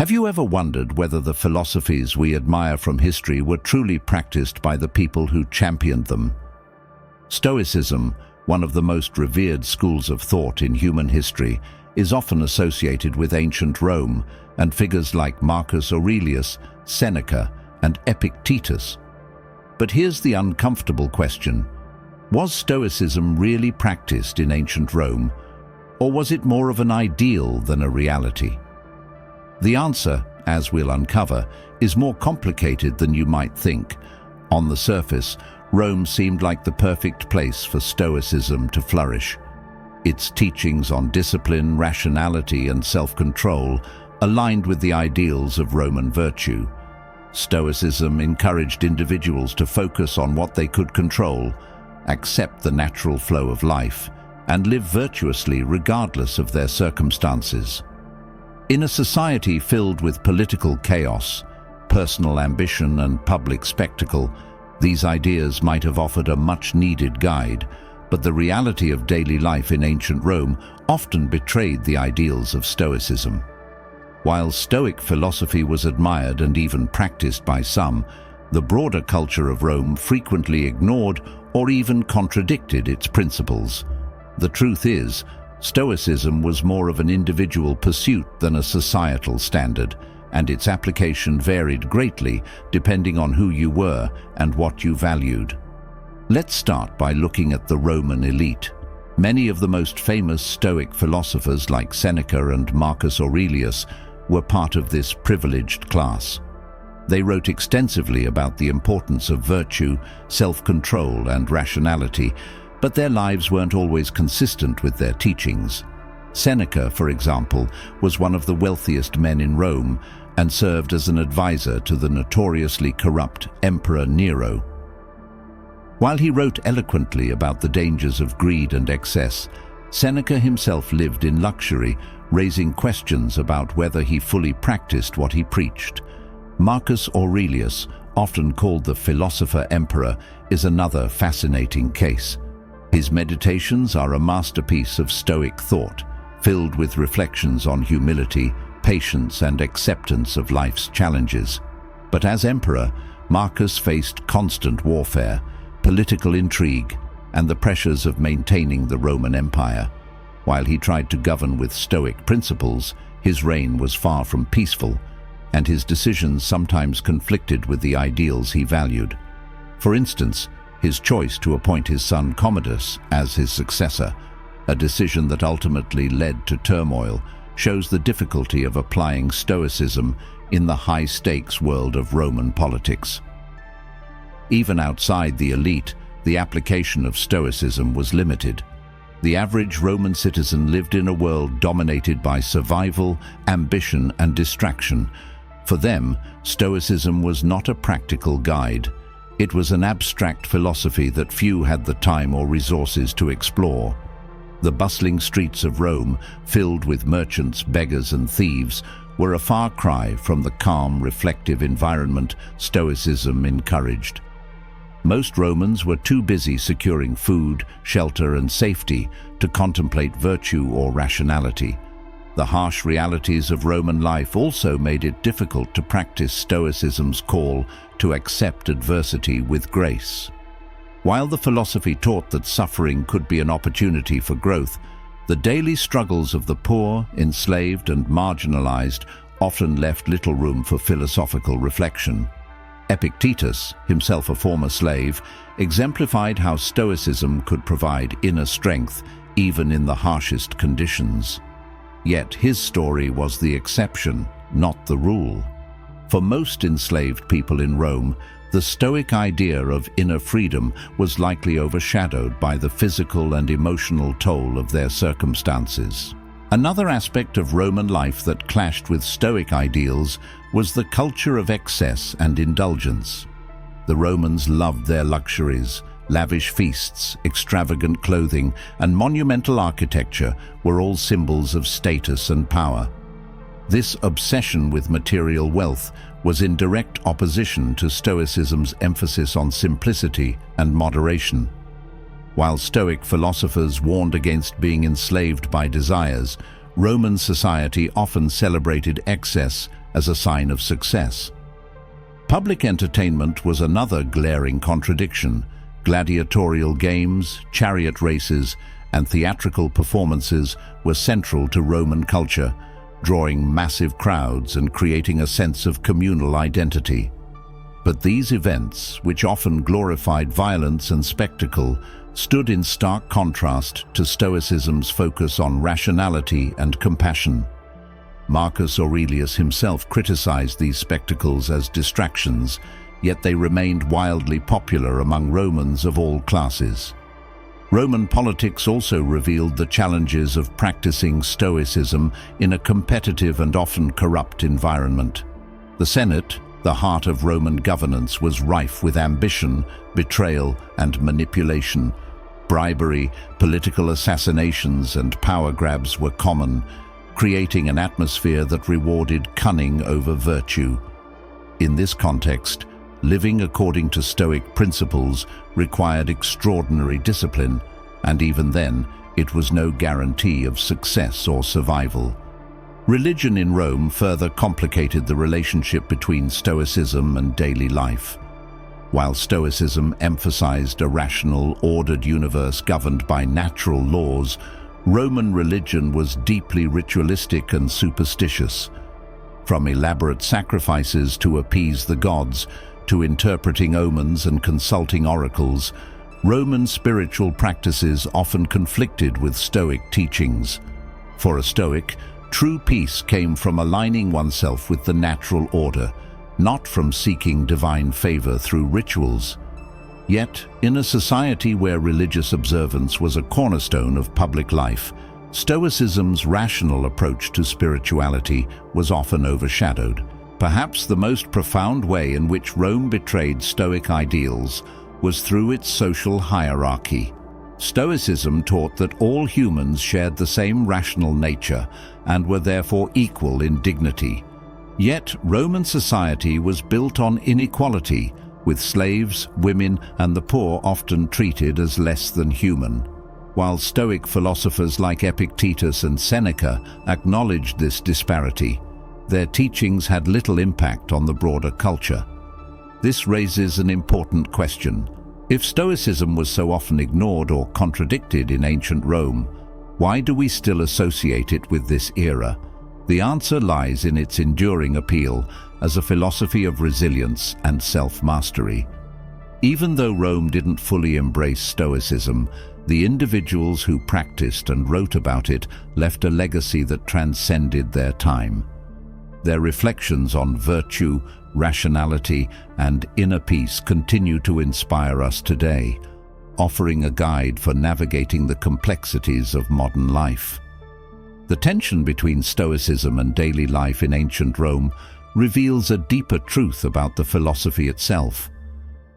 Have you ever wondered whether the philosophies we admire from history were truly practiced by the people who championed them? Stoicism, one of the most revered schools of thought in human history, is often associated with ancient Rome and figures like Marcus Aurelius, Seneca, and Epictetus. But here's the uncomfortable question. Was Stoicism really practiced in ancient Rome, or was it more of an ideal than a reality? The answer, as we'll uncover, is more complicated than you might think. On the surface, Rome seemed like the perfect place for Stoicism to flourish. Its teachings on discipline, rationality, and self-control aligned with the ideals of Roman virtue. Stoicism encouraged individuals to focus on what they could control, accept the natural flow of life, and live virtuously regardless of their circumstances. In a society filled with political chaos, personal ambition, and public spectacle, these ideas might have offered a much-needed guide, but the reality of daily life in ancient Rome often betrayed the ideals of Stoicism. While Stoic philosophy was admired and even practiced by some, the broader culture of Rome frequently ignored or even contradicted its principles. The truth is, Stoicism was more of an individual pursuit than a societal standard, and its application varied greatly depending on who you were and what you valued. Let's start by looking at the Roman elite. Many of the most famous Stoic philosophers like Seneca and Marcus Aurelius were part of this privileged class. They wrote extensively about the importance of virtue, self-control, and rationality, but their lives weren't always consistent with their teachings. Seneca, for example, was one of the wealthiest men in Rome and served as an advisor to the notoriously corrupt Emperor Nero. While he wrote eloquently about the dangers of greed and excess, Seneca himself lived in luxury, raising questions about whether he fully practiced what he preached. Marcus Aurelius, often called the philosopher emperor, is another fascinating case. His meditations are a masterpiece of Stoic thought, filled with reflections on humility, patience, and acceptance of life's challenges. But as emperor, Marcus faced constant warfare, political intrigue, and the pressures of maintaining the Roman Empire. While he tried to govern with Stoic principles, his reign was far from peaceful, and his decisions sometimes conflicted with the ideals he valued. For instance, his choice to appoint his son Commodus as his successor, a decision that ultimately led to turmoil, shows the difficulty of applying Stoicism in the high-stakes world of Roman politics. Even outside the elite, the application of Stoicism was limited. The average Roman citizen lived in a world dominated by survival, ambition, and distraction. For them, Stoicism was not a practical guide. It was an abstract philosophy that few had the time or resources to explore. The bustling streets of Rome, filled with merchants, beggars, and thieves, were a far cry from the calm, reflective environment Stoicism encouraged. Most Romans were too busy securing food, shelter, and safety to contemplate virtue or rationality. The harsh realities of Roman life also made it difficult to practice Stoicism's call to accept adversity with grace. While the philosophy taught that suffering could be an opportunity for growth, the daily struggles of the poor, enslaved, and marginalized often left little room for philosophical reflection. Epictetus, himself a former slave, exemplified how Stoicism could provide inner strength even in the harshest conditions. Yet his story was the exception, not the rule. For most enslaved people in Rome, the Stoic idea of inner freedom was likely overshadowed by the physical and emotional toll of their circumstances. Another aspect of Roman life that clashed with Stoic ideals was the culture of excess and indulgence. The Romans loved their luxuries. Lavish feasts, extravagant clothing, and monumental architecture were all symbols of status and power. This obsession with material wealth was in direct opposition to Stoicism's emphasis on simplicity and moderation. While Stoic philosophers warned against being enslaved by desires, Roman society often celebrated excess as a sign of success. Public entertainment was another glaring contradiction. Gladiatorial games, chariot races, and theatrical performances were central to Roman culture, drawing massive crowds and creating a sense of communal identity. But these events, which often glorified violence and spectacle, stood in stark contrast to Stoicism's focus on rationality and compassion. Marcus Aurelius himself criticized these spectacles as distractions, yet they remained wildly popular among Romans of all classes. Roman politics also revealed the challenges of practicing Stoicism in a competitive and often corrupt environment. The Senate, the heart of Roman governance, was rife with ambition, betrayal, and manipulation. Bribery, political assassinations, and power grabs were common, creating an atmosphere that rewarded cunning over virtue. In this context, living according to Stoic principles required extraordinary discipline, and even then, it was no guarantee of success or survival. Religion in Rome further complicated the relationship between Stoicism and daily life. While Stoicism emphasized a rational, ordered universe governed by natural laws, Roman religion was deeply ritualistic and superstitious. From elaborate sacrifices to appease the gods, to interpreting omens and consulting oracles, Roman spiritual practices often conflicted with Stoic teachings. For a Stoic, true peace came from aligning oneself with the natural order, not from seeking divine favor through rituals. Yet, in a society where religious observance was a cornerstone of public life, Stoicism's rational approach to spirituality was often overshadowed. Perhaps the most profound way in which Rome betrayed Stoic ideals was through its social hierarchy. Stoicism taught that all humans shared the same rational nature and were therefore equal in dignity. Yet, Roman society was built on inequality, with slaves, women, and the poor often treated as less than human. While Stoic philosophers like Epictetus and Seneca acknowledged this disparity, their teachings had little impact on the broader culture. This raises an important question. If Stoicism was so often ignored or contradicted in ancient Rome, why do we still associate it with this era? The answer lies in its enduring appeal as a philosophy of resilience and self-mastery. Even though Rome didn't fully embrace Stoicism, the individuals who practiced and wrote about it left a legacy that transcended their time. Their reflections on virtue, rationality, and inner peace continue to inspire us today, offering a guide for navigating the complexities of modern life. The tension between Stoicism and daily life in ancient Rome reveals a deeper truth about the philosophy itself.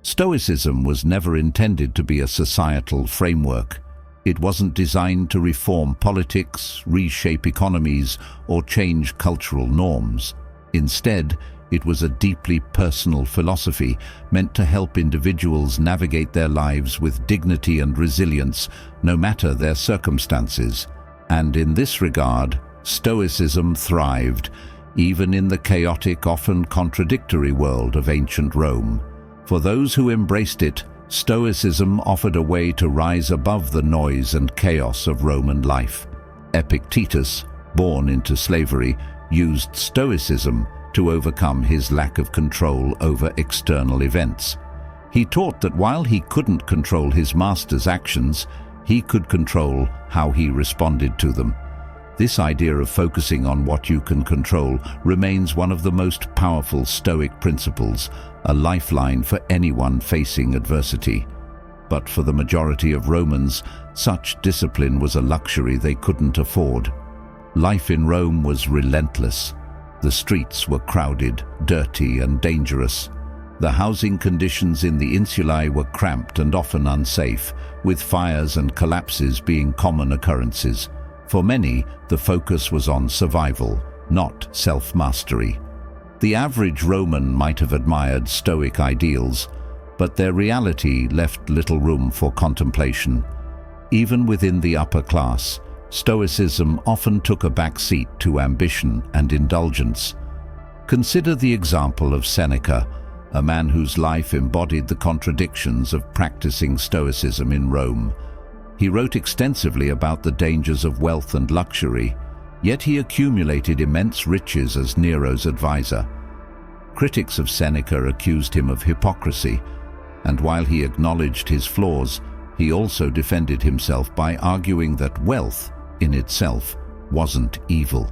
Stoicism was never intended to be a societal framework. It wasn't designed to reform politics, reshape economies, or change cultural norms. Instead, it was a deeply personal philosophy meant to help individuals navigate their lives with dignity and resilience, no matter their circumstances. And in this regard, Stoicism thrived, even in the chaotic, often contradictory world of ancient Rome. For those who embraced it, Stoicism offered a way to rise above the noise and chaos of Roman life. Epictetus, born into slavery, used Stoicism to overcome his lack of control over external events. He taught that while he couldn't control his master's actions, he could control how he responded to them. This idea of focusing on what you can control remains one of the most powerful Stoic principles, a lifeline for anyone facing adversity. But for the majority of Romans, such discipline was a luxury they couldn't afford. Life in Rome was relentless. The streets were crowded, dirty, and dangerous. The housing conditions in the insulae were cramped and often unsafe, with fires and collapses being common occurrences. For many, the focus was on survival, not self-mastery. The average Roman might have admired Stoic ideals, but their reality left little room for contemplation. Even within the upper class, Stoicism often took a back seat to ambition and indulgence. Consider the example of Seneca, a man whose life embodied the contradictions of practicing Stoicism in Rome. He wrote extensively about the dangers of wealth and luxury, yet he accumulated immense riches as Nero's advisor. Critics of Seneca accused him of hypocrisy, and while he acknowledged his flaws, he also defended himself by arguing that wealth, in itself, wasn't evil.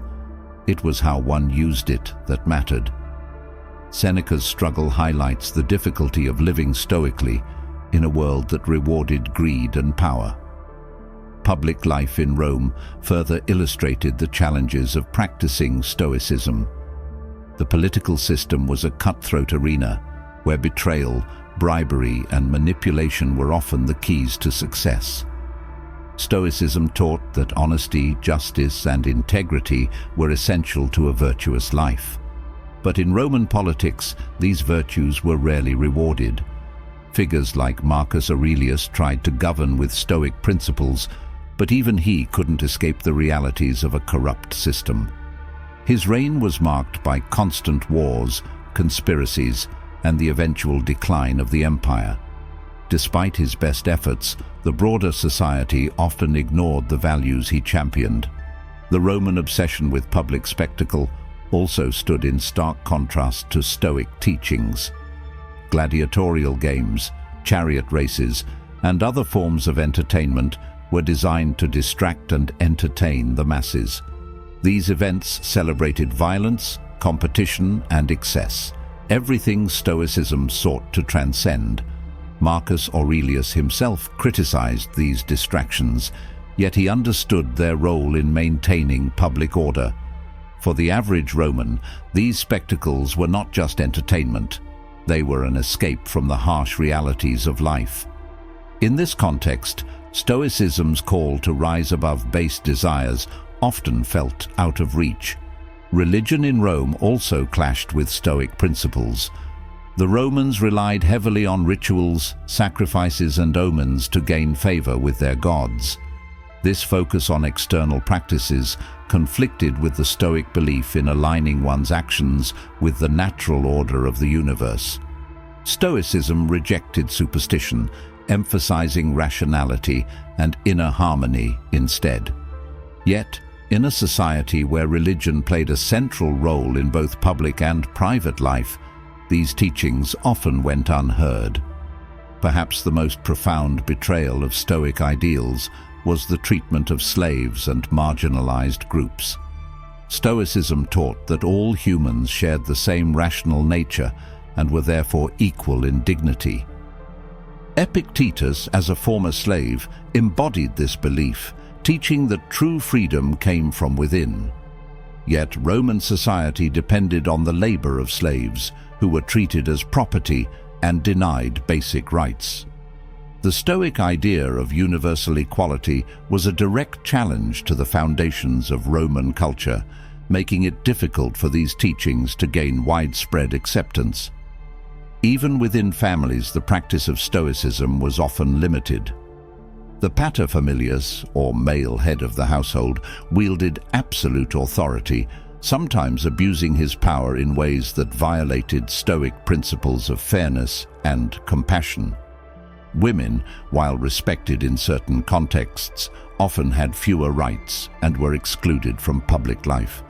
It was how one used it that mattered. Seneca's struggle highlights the difficulty of living stoically in a world that rewarded greed and power. Public life in Rome further illustrated the challenges of practicing Stoicism. The political system was a cutthroat arena where betrayal, bribery, and manipulation were often the keys to success. Stoicism taught that honesty, justice, and integrity were essential to a virtuous life. But in Roman politics, these virtues were rarely rewarded. Figures like Marcus Aurelius tried to govern with Stoic principles, but even he couldn't escape the realities of a corrupt system. His reign was marked by constant wars, conspiracies, and the eventual decline of the empire. Despite his best efforts, the broader society often ignored the values he championed. The Roman obsession with public spectacle also stood in stark contrast to Stoic teachings. Gladiatorial games, chariot races, and other forms of entertainment were designed to distract and entertain the masses. These events celebrated violence, competition, and excess, everything Stoicism sought to transcend. Marcus Aurelius himself criticized these distractions, yet he understood their role in maintaining public order. For the average Roman, these spectacles were not just entertainment. They were an escape from the harsh realities of life. In this context, Stoicism's call to rise above base desires often felt out of reach. Religion in Rome also clashed with Stoic principles. The Romans relied heavily on rituals, sacrifices, and omens to gain favor with their gods. This focus on external practices conflicted with the Stoic belief in aligning one's actions with the natural order of the universe. Stoicism rejected superstition, emphasizing rationality and inner harmony instead. Yet, in a society where religion played a central role in both public and private life, these teachings often went unheard. Perhaps the most profound betrayal of Stoic ideals was the treatment of slaves and marginalized groups. Stoicism taught that all humans shared the same rational nature and were therefore equal in dignity. Epictetus, as a former slave, embodied this belief, teaching that true freedom came from within. Yet Roman society depended on the labor of slaves, who were treated as property and denied basic rights. The Stoic idea of universal equality was a direct challenge to the foundations of Roman culture, making it difficult for these teachings to gain widespread acceptance. Even within families, the practice of Stoicism was often limited. The paterfamilias, or male head of the household, wielded absolute authority, sometimes abusing his power in ways that violated Stoic principles of fairness and compassion. Women, while respected in certain contexts, often had fewer rights and were excluded from public life.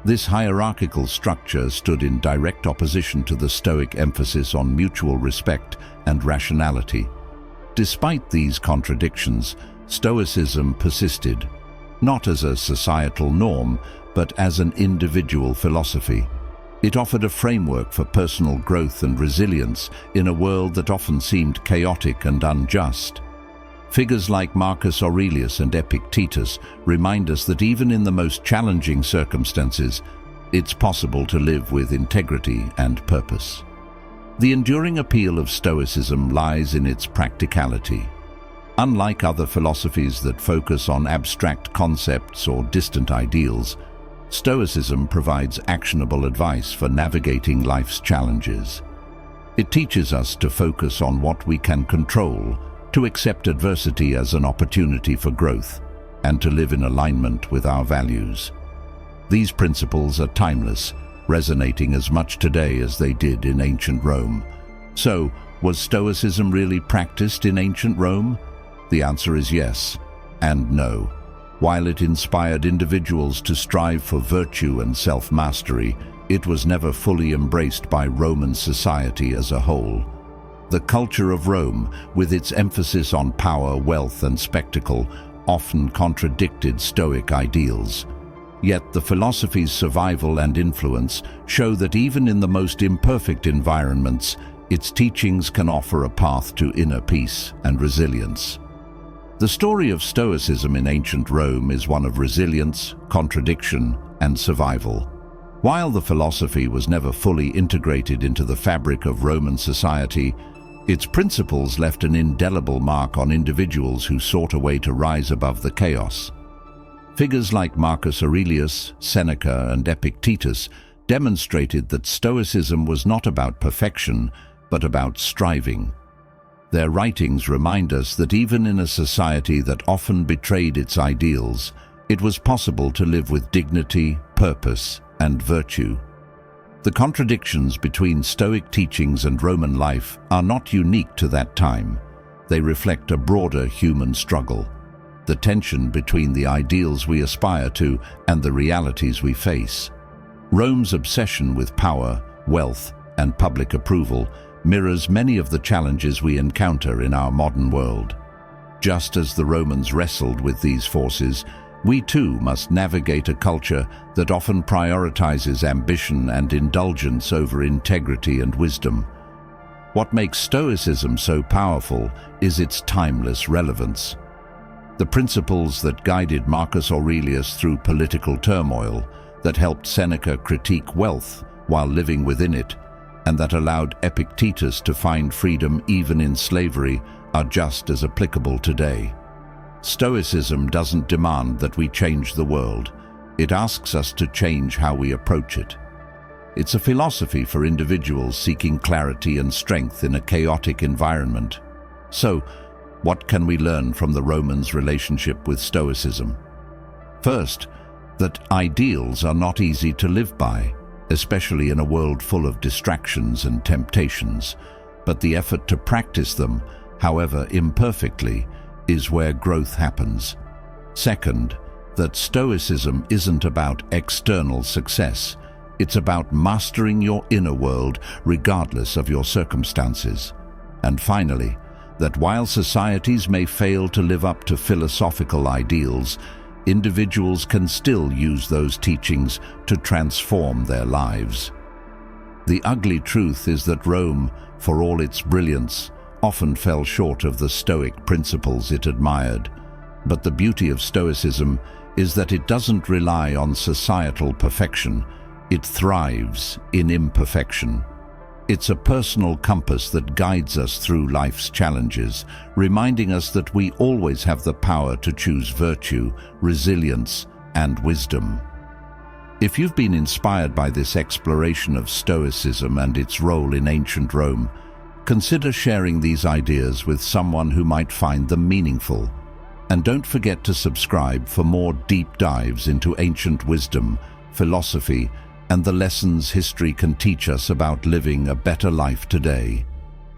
This hierarchical structure stood in direct opposition to the Stoic emphasis on mutual respect and rationality. Despite these contradictions, Stoicism persisted, not as a societal norm, but as an individual philosophy. It offered a framework for personal growth and resilience in a world that often seemed chaotic and unjust. Figures like Marcus Aurelius and Epictetus remind us that even in the most challenging circumstances, it's possible to live with integrity and purpose. The enduring appeal of Stoicism lies in its practicality. Unlike other philosophies that focus on abstract concepts or distant ideals, Stoicism provides actionable advice for navigating life's challenges. It teaches us to focus on what we can control, to accept adversity as an opportunity for growth, and to live in alignment with our values. These principles are timeless, resonating as much today as they did in ancient Rome. So, was Stoicism really practiced in ancient Rome? The answer is yes and no. While it inspired individuals to strive for virtue and self-mastery, it was never fully embraced by Roman society as a whole. The culture of Rome, with its emphasis on power, wealth, and spectacle, often contradicted Stoic ideals. Yet the philosophy's survival and influence show that even in the most imperfect environments, its teachings can offer a path to inner peace and resilience. The story of Stoicism in ancient Rome is one of resilience, contradiction, and survival. While the philosophy was never fully integrated into the fabric of Roman society, its principles left an indelible mark on individuals who sought a way to rise above the chaos. Figures like Marcus Aurelius, Seneca, and Epictetus demonstrated that Stoicism was not about perfection, but about striving. Their writings remind us that even in a society that often betrayed its ideals, it was possible to live with dignity, purpose, and virtue. The contradictions between Stoic teachings and Roman life are not unique to that time. They reflect a broader human struggle, the tension between the ideals we aspire to and the realities we face. Rome's obsession with power, wealth, and public approval mirrors many of the challenges we encounter in our modern world. Just as the Romans wrestled with these forces, we too must navigate a culture that often prioritizes ambition and indulgence over integrity and wisdom. What makes Stoicism so powerful is its timeless relevance. The principles that guided Marcus Aurelius through political turmoil, that helped Seneca critique wealth while living within it, and that allowed Epictetus to find freedom even in slavery, are just as applicable today. Stoicism doesn't demand that we change the world. It asks us to change how we approach it. It's a philosophy for individuals seeking clarity and strength in a chaotic environment. So, what can we learn from the Romans' relationship with Stoicism? First, that ideals are not easy to live by, especially in a world full of distractions and temptations, but the effort to practice them, however imperfectly, is where growth happens. Second, that Stoicism isn't about external success. It's about mastering your inner world regardless of your circumstances. And finally, that while societies may fail to live up to philosophical ideals, individuals can still use those teachings to transform their lives. The ugly truth is that Rome, for all its brilliance, often fell short of the Stoic principles it admired. But the beauty of Stoicism is that it doesn't rely on societal perfection. It thrives in imperfection. It's a personal compass that guides us through life's challenges, reminding us that we always have the power to choose virtue, resilience, and wisdom. If you've been inspired by this exploration of Stoicism and its role in ancient Rome, consider sharing these ideas with someone who might find them meaningful. And don't forget to subscribe for more deep dives into ancient wisdom, philosophy, and the lessons history can teach us about living a better life today.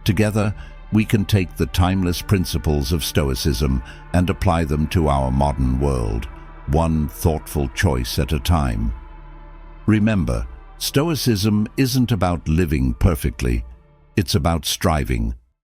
Together, we can take the timeless principles of Stoicism and apply them to our modern world, one thoughtful choice at a time. Remember, Stoicism isn't about living perfectly. It's about striving,